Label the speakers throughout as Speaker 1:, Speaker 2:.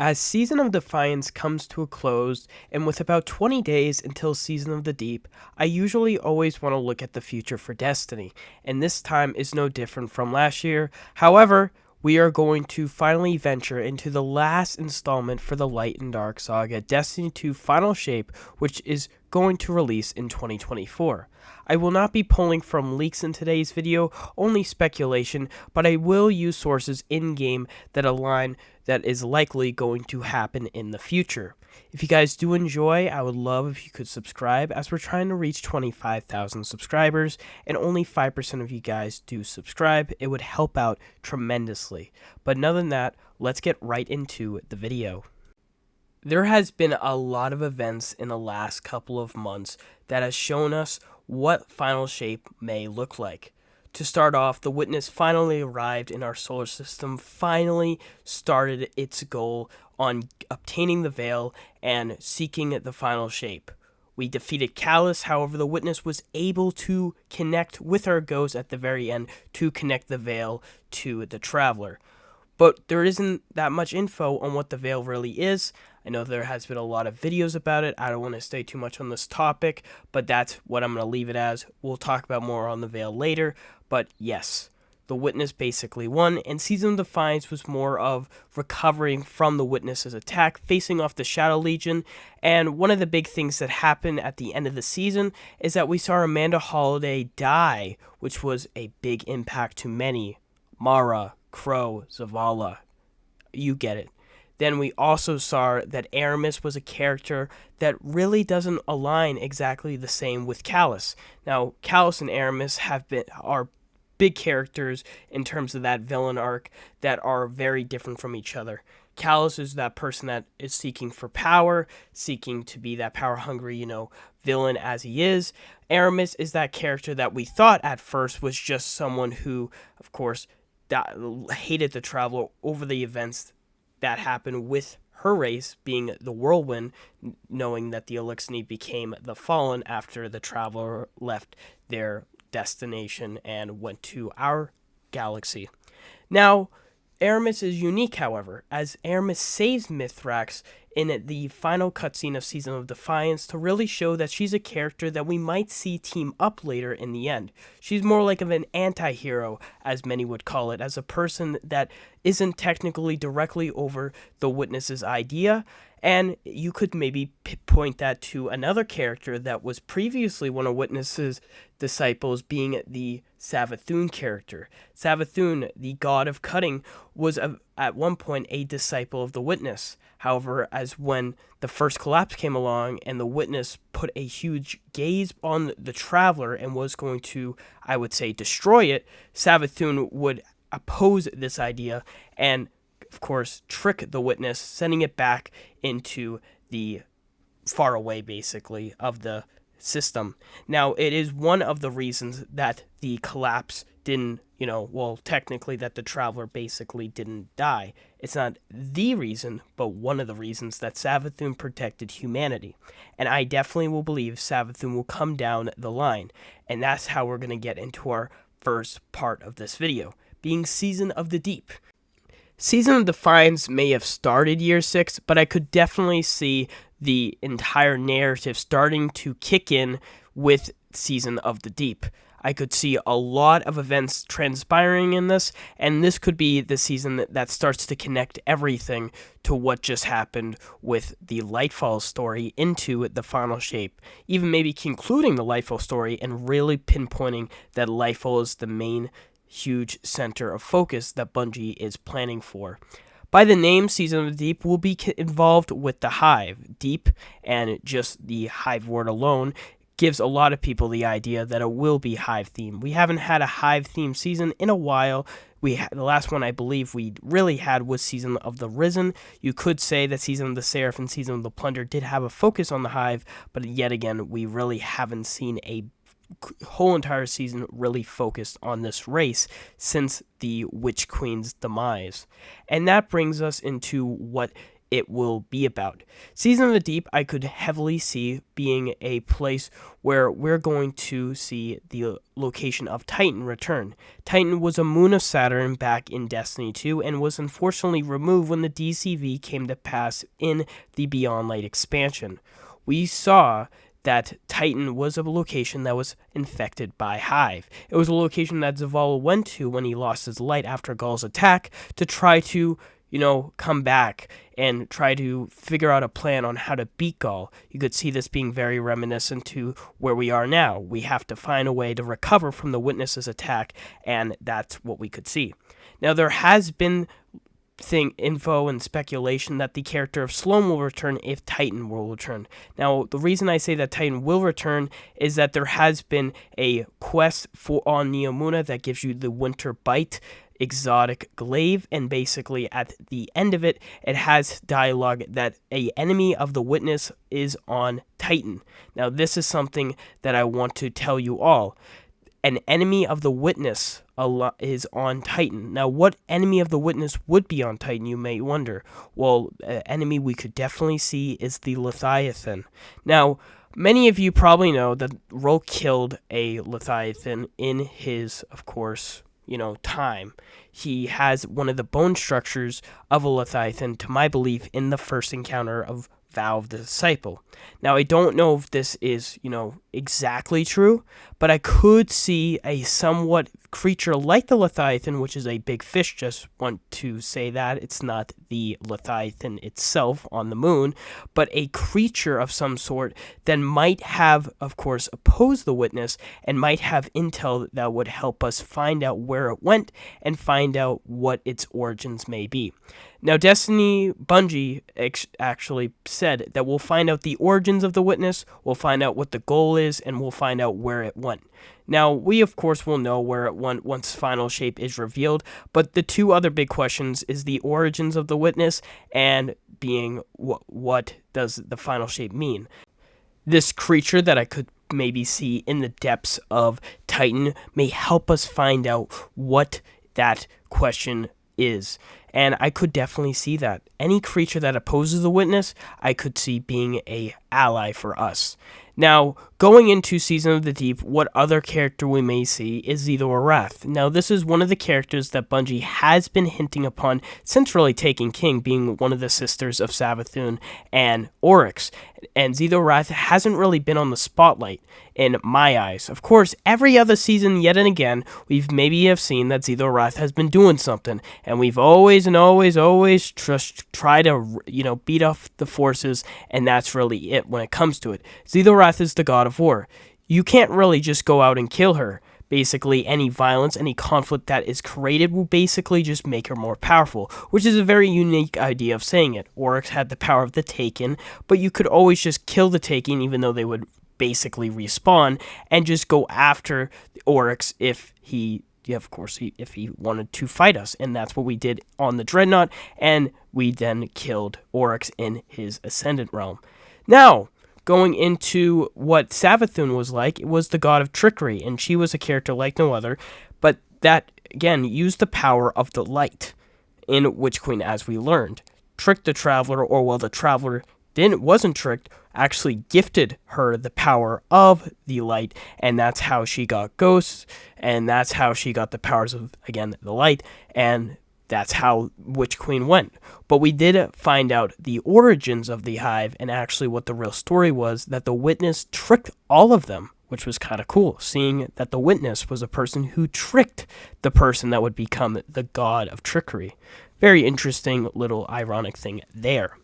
Speaker 1: As Season of Defiance comes to a close, and with about 20 days until Season of the Deep, I usually always want to look at the future for Destiny, and this time is no different from last year. However, we are going to finally venture into the last installment for the Light and Dark saga, Destiny 2 Final Shape, which is going to release in 2024. I will not be pulling from leaks in today's video, only speculation, but I will use sources in-game that align that is likely going to happen in the future. If you guys do enjoy, I would love if you could subscribe, as we're trying to reach 25,000 subscribers, and only 5% of you guys do subscribe. It would help out tremendously. But other than that, let's get right into the video. There has been a lot of events in the last couple of months that has shown us what Final Shape may look like. To start off, the Witness finally arrived in our solar system, finally started its goal on obtaining the Veil and seeking the Final Shape. We defeated Callus, however, the Witness was able to connect with our ghost at the very end to connect the Veil to the Traveler. But there isn't that much info on what the Veil really is. I know there has been a lot of videos about it. I don't want to stay too much on this topic, but that's what I'm going to leave it as. We'll talk about more on the Veil later. But yes, the Witness basically won, and Season of Defiance was more of recovering from the Witness's attack, facing off the Shadow Legion. And one of the big things that happened at the end of the season is that we saw Amanda Holiday die, which was a big impact to many. Mara, Crow, Zavala, you get it. Then we also saw that Aramis was a character that really doesn't align exactly the same with Callus. Now, Callus and Aramis are big characters in terms of that villain arc that are very different from each other. Callus is that person that is seeking for power, seeking to be that power-hungry, villain as he is. Aramis is that character that we thought at first was just someone who, of course, that hated the Traveler over the events that happened with her race being the Whirlwind, knowing that the Elixir became the Fallen after the Traveler left their destination and went to our galaxy. Now, Aramis is unique, however, as Aramis saves Mithrax in the final cutscene of Season of Defiance to really show that she's a character that we might see team up later in the end. She's more like of an anti-hero, as many would call it, as a person that isn't technically directly over the Witness's idea. And you could maybe point that to another character that was previously one of Witness's disciples, being the Savathun character. Savathun, the god of cutting, was at one point a disciple of the Witness. However, as when the first collapse came along and the Witness put a huge gaze on the Traveler and was going to, I would say, destroy it, Savathun would oppose this idea and, of course, trick the Witness, sending it back into the far away, basically, of the system. Now, it is one of the reasons that the collapse didn't, technically that the Traveler basically didn't die. It's not the reason, but one of the reasons that Savathun protected humanity. And I definitely will believe Savathun will come down the line. And that's how we're going to get into our first part of this video, being Season of the Deep. Season of Defiance may have started Year 6, but I could definitely see the entire narrative starting to kick in with Season of the Deep. I could see a lot of events transpiring in this, and this could be the season that starts to connect everything to what just happened with the Lightfall story into the Final Shape, even maybe concluding the Lightfall story and really pinpointing that Lightfall is the main huge center of focus that Bungie is planning for. By the name, Season of the Deep will be involved with the Hive. Deep, and just the Hive word alone, gives a lot of people the idea that it will be Hive themed. We haven't had a Hive themed season in a while. The last one I believe we really had was Season of the Risen. You could say that Season of the Seraph and Season of the Plunder did have a focus on the Hive, but yet again, we really haven't seen a whole entire season really focused on this race since the Witch Queen's demise. And that brings us into what it will be about. Season of the Deep, I could heavily see being a place where we're going to see the location of Titan return. Titan was a moon of Saturn back in Destiny 2 and was unfortunately removed when the DCV came to pass in the Beyond Light expansion. We saw that Titan was a location that was infected by Hive. It was a location that Zavala went to when he lost his light after Gul's attack to try to, come back and try to figure out a plan on how to beat Gul. You could see this being very reminiscent to where we are now. We have to find a way to recover from the Witness's attack, and that's what we could see. Now, there has been info and speculation that the character of Sloan will return if Titan will return. Now, the reason I say that Titan will return is that there has been a quest on Neomuna that gives you the Winter Bite exotic glaive, and basically at the end of it, it has dialogue that a enemy of the Witness is on Titan. Now, this is something that I want to tell you all. An enemy of the Witness is on Titan. Now, what enemy of the Witness would be on Titan, you may wonder? Well, an enemy we could definitely see is the Leviathan. Now, many of you probably know that Ro killed a Leviathan in his, of course, time. He has one of the bone structures of a Leviathan, to my belief, in the first encounter of Valve the Disciple. Now, I don't know if this is, exactly true, but I could see a somewhat creature like the Leviathan, which is a big fish. Just want to say that it's not the Leviathan itself on the moon, but a creature of some sort that might have, of course, opposed the Witness and might have intel that would help us find out where it went and find out what its origins may be. Now, Destiny Bungie actually said that we'll find out the origins of the Witness, we'll find out what the goal is, and we'll find out where it went. Now, we of course will know where it went once final shape is revealed, but the two other big questions is the origins of the Witness and being what does the final shape mean. This creature that I could maybe see in the depths of Titan may help us find out what that question is. And I could definitely see that. Any creature that opposes the Witness, I could see being an ally for us. Now, going into Season of the Deep, what other character we may see is Xe'Thor Arath. Now, this is one of the characters that Bungie has been hinting upon since really Taken King, being one of the sisters of Savathun and Oryx. And Xe'Thor Arath hasn't really been on the spotlight in my eyes. Of course, every other season, yet and again, we've maybe have seen that Xe'Thor Arath has been doing something, and we've always tried to, beat off the forces, and that's really it when it comes to it. Xe'Thor Arath is the god of war. You can't really just go out and kill her. Basically, any violence, any conflict that is created will basically just make her more powerful, which is a very unique idea of saying it. Oryx had the power of the Taken, but you could always just kill the Taken, even though they would basically respawn, and just go after Oryx if he wanted to fight us. And that's what we did on the Dreadnought, and we then killed Oryx in his Ascendant realm. Now, going into what Savathun was like, it was the god of trickery, and she was a character like no other, but that, again, used the power of the light in Witch Queen, as we learned. Tricked the Traveler, or while the Traveler wasn't tricked, actually gifted her the power of the light, and that's how she got ghosts, and that's how she got the powers of, again, the light, and that's how Witch Queen went. But we did find out the origins of the Hive, and actually what the real story was, that the Witness tricked all of them, which was kind of cool, seeing that the Witness was a person who tricked the person that would become the god of trickery. Very interesting little ironic thing there.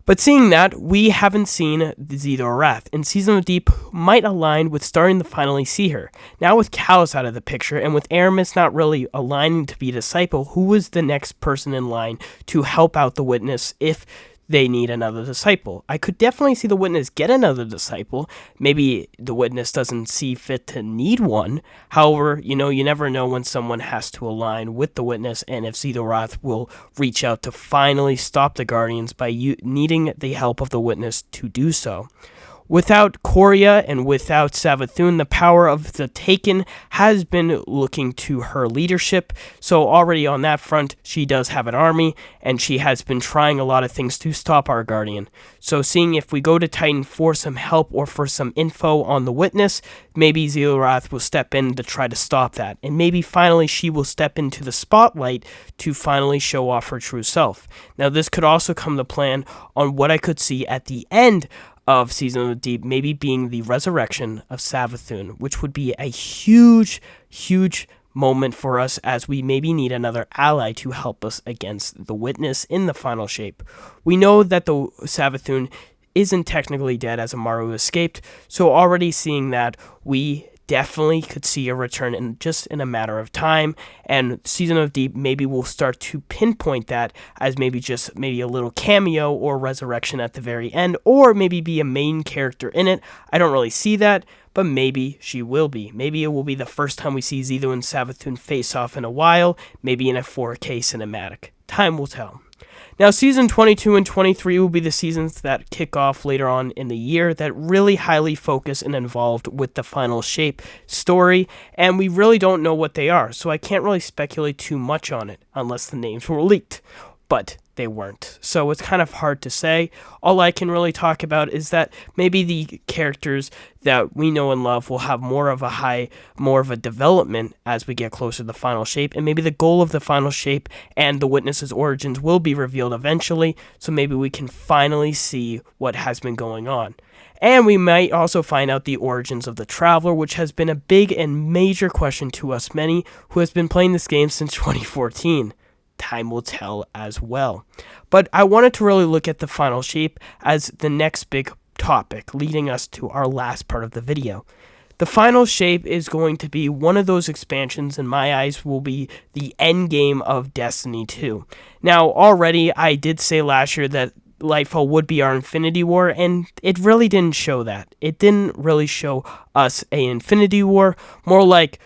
Speaker 1: But seeing that, we haven't seen Xe'Thor Arath, and Season of the Deep might align with starting to finally see her. Now with Callus out of the picture, and with Aramis not really aligning to be a disciple, who is the next person in line to help out the Witness if they need another disciple? I could definitely see the Witness get another disciple. Maybe the Witness doesn't see fit to need one. However, you never know when someone has to align with the Witness, and if Xe'Thor Arath will reach out to finally stop the Guardians by needing the help of the Witness to do so. Without Korea and without Savathun, the power of the Taken has been looking to her leadership. So already on that front, she does have an army, and she has been trying a lot of things to stop our Guardian. So seeing if we go to Titan for some help or for some info on the Witness, maybe Zealrath will step in to try to stop that. And maybe finally she will step into the spotlight to finally show off her true self. Now this could also come to plan on what I could see at the end of Season of the Deep, maybe being the resurrection of Savathun, which would be a huge, huge moment for us, as we maybe need another ally to help us against the Witness in the final shape. We know that the Savathun isn't technically dead, as Amaru escaped, so already seeing that, we definitely could see a return in a matter of time, and Season of Deep maybe will start to pinpoint that as maybe a little cameo or resurrection at the very end, or maybe be a main character in it. I don't really see that, but maybe she will be. Maybe it will be the first time we see Zizo and Savathun face off in a while, maybe in a 4K cinematic. Time will tell. Now, Season 22 and 23 will be the seasons that kick off later on in the year that really highly focus and involved with the final shape story, and we really don't know what they are, so I can't really speculate too much on it unless the names were leaked. But they weren't. So it's kind of hard to say. All I can really talk about is that maybe the characters that we know and love will have more of a development as we get closer to the final shape, and maybe the goal of the final shape and the Witness's origins will be revealed eventually, so maybe we can finally see what has been going on. And we might also find out the origins of the Traveler, which has been a big and major question to us many who has been playing this game since 2014. Time will tell as well. But I wanted to really look at the final shape as the next big topic, leading us to our last part of the video. The final shape is going to be one of those expansions, in my eyes, will be the end game of Destiny 2. Now, already I did say last year that Lightfall would be our Infinity War, and it really didn't show that. It didn't really show us an Infinity War, more like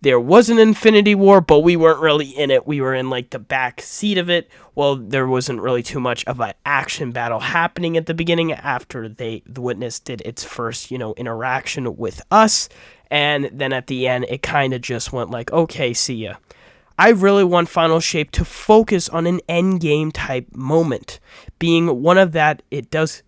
Speaker 1: there was an Infinity War, but we weren't really in it. We were in like the back seat of it. Well, there wasn't really too much of an action battle happening at the beginning after the Witness did its first, interaction with us. And then at the end, it kind of just went like, okay, see ya. I really want Final Shape to focus on an endgame type moment, being one of that it does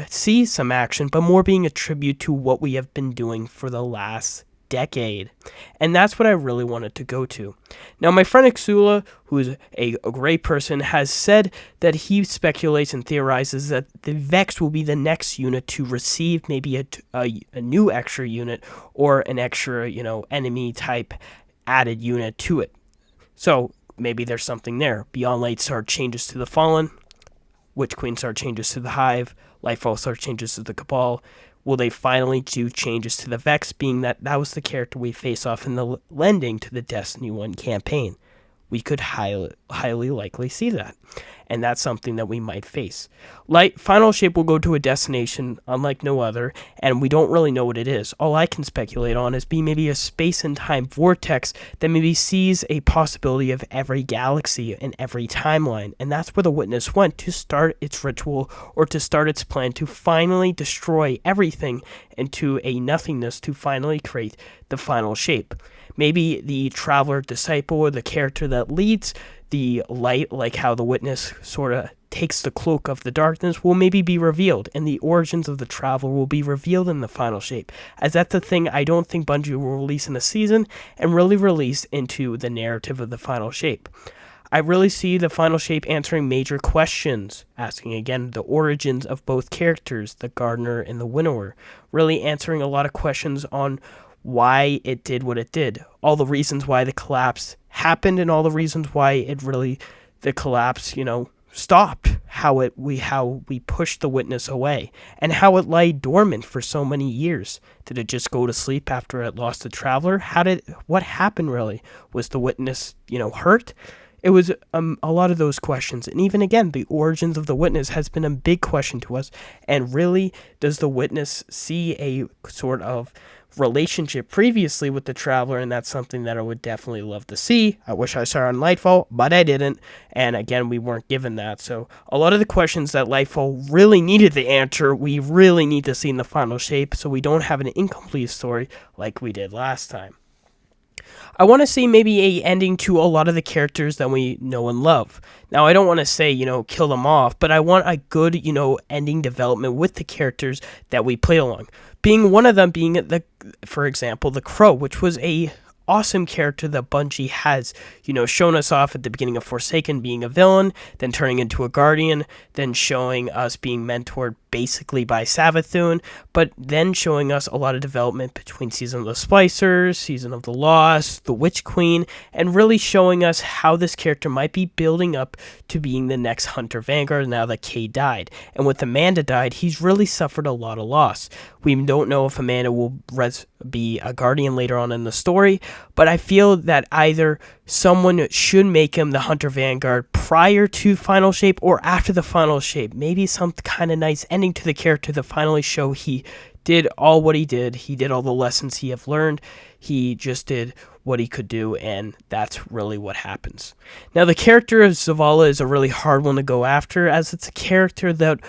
Speaker 1: see some action, but more being a tribute to what we have been doing for the last decade. And that's what I really wanted to go to. Now, my friend Xula, who is a great person, has said that he speculates and theorizes that the Vex will be the next unit to receive maybe a new extra unit or an extra, enemy type added unit to it. So maybe there's something there. Beyond Light Star changes to the Fallen, Witch Queen Star changes to the Hive, Lightfall Star changes to the Cabal. Will they finally do changes to the Vex, being that was the character we face off in the lending to the Destiny 1 campaign? We could highly likely see that, and that's something that we might face. Final Shape will go to a destination unlike no other, and we don't really know what it is. All I can speculate on is being maybe a space and time vortex that maybe sees a possibility of every galaxy and every timeline, and that's where the Witness went to start its ritual or to start its plan to finally destroy everything into a nothingness to finally create the Final Shape. Maybe the Traveler Disciple, or the character that leads the light, like how the Witness sort of takes the cloak of the darkness, will maybe be revealed, and the origins of the Traveler will be revealed in the Final Shape, as that's the thing I don't think Bungie will release in a season and really release into the narrative of the Final Shape. I really see the Final Shape answering major questions, asking again the origins of both characters, the Gardener and the Winnower, really answering a lot of questions on why it did what it did, all the reasons why the collapse happened, and all the reasons why the collapse, stopped, how we pushed the Witness away, and how it lay dormant for so many years. Did it just go to sleep after it lost the Traveler? What happened really? Was the Witness, hurt? It was a lot of those questions. And even again, the origins of the witness has been a big question to us. And really, does the witness see a sort of relationship previously with the traveler? And that's something that I would definitely love to see. I wish I saw on Lightfall, but I didn't. And again, we weren't given that. So a lot of the questions that Lightfall really needed the answer, we really need to see in the final shape, so we don't have an incomplete story like we did last time. I want to see maybe a ending to a lot of the characters that we know and love. Now, I don't want to say, kill them off, but I want a good, ending development with the characters that we played along. Being one of them being, for example, the Crow, which was a awesome character that Bungie has, shown us off at the beginning of Forsaken being a villain, then turning into a Guardian, then showing us being mentored basically by Savathun, but then showing us a lot of development between Season of the Splicers, Season of the Lost, the Witch Queen, and really showing us how this character might be building up to being the next Hunter Vanguard now that Kay died. And with Amanda died, he's really suffered a lot of loss. We don't know if Amanda will be a Guardian later on in the story, but I feel that either someone should make him the Hunter Vanguard prior to Final Shape or after the Final Shape. Maybe some kind of nice ending to the character to finally show he did all what he did. He did all the lessons he have learned. He just did what he could do, and that's really what happens. Now, the character of Zavala is a really hard one to go after, as it's a character that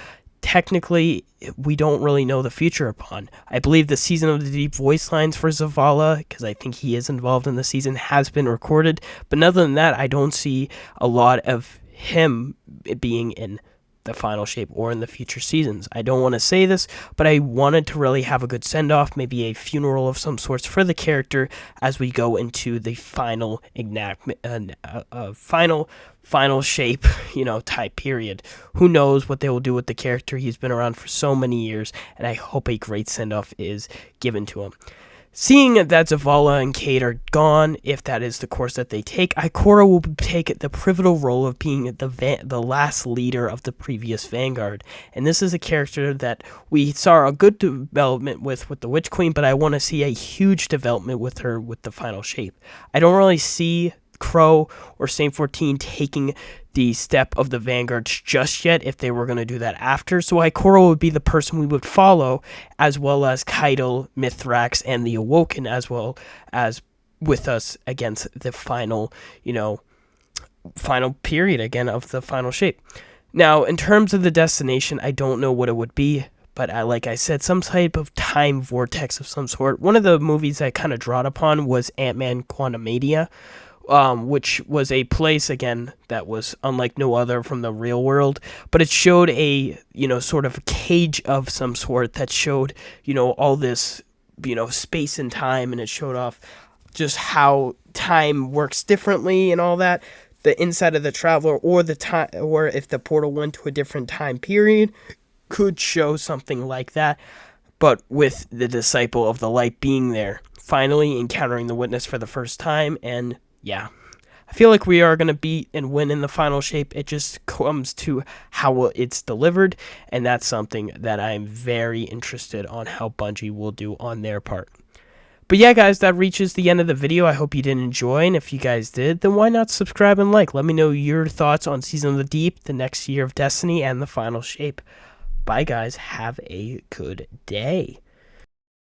Speaker 1: technically we don't really know the future upon. I believe the Season of the Deep voice lines for Zavala, because I think he is involved in the season, has been recorded, but other than that, I don't see a lot of him being in the Final Shape or in the future seasons. I don't want to say this, but I wanted to really have a good send-off, maybe a funeral of some sorts for the character as we go into the final final shape, type period. Who knows what they will do with the character? He's been around for so many years, and I hope a great send-off is given to him. Seeing that Zavala and Cade are gone, if that is the course that they take, Ikora will take the pivotal role of being the last leader of the previous Vanguard. And this is a character that we saw a good development with the Witch Queen, but I want to see a huge development with her with the Final Shape. I don't really see Crow or Saint 14 taking the step of the Vanguards just yet if they were going to do that after. So Ikora would be the person we would follow, as well as Keitel, Mithrax, and the Awoken, as well as with us against the final period again of the Final Shape. Now, in terms of the destination, I don't know what it would be, but like I said, some type of time vortex of some sort. One of the movies I kind of drawed upon was Ant-Man Quantumania, which was a place, again, that was unlike no other from the real world, but it showed a, sort of a cage of some sort that showed, all this, space and time, and it showed off just how time works differently and all that. The inside of the Traveler or the time, or if the portal went to a different time period, could show something like that, but with the Disciple of the Light being there, finally encountering the Witness for the first time, and yeah, I feel like we are going to beat and win in the Final Shape. It just comes to how it's delivered, and that's something that I'm very interested on how Bungie will do on their part. But yeah, guys, that reaches the end of the video. I hope you did enjoy, and if you guys did, then why not subscribe and like? Let me know your thoughts on Season of the Deep, the next year of Destiny, and the Final Shape. Bye, guys. Have a good day.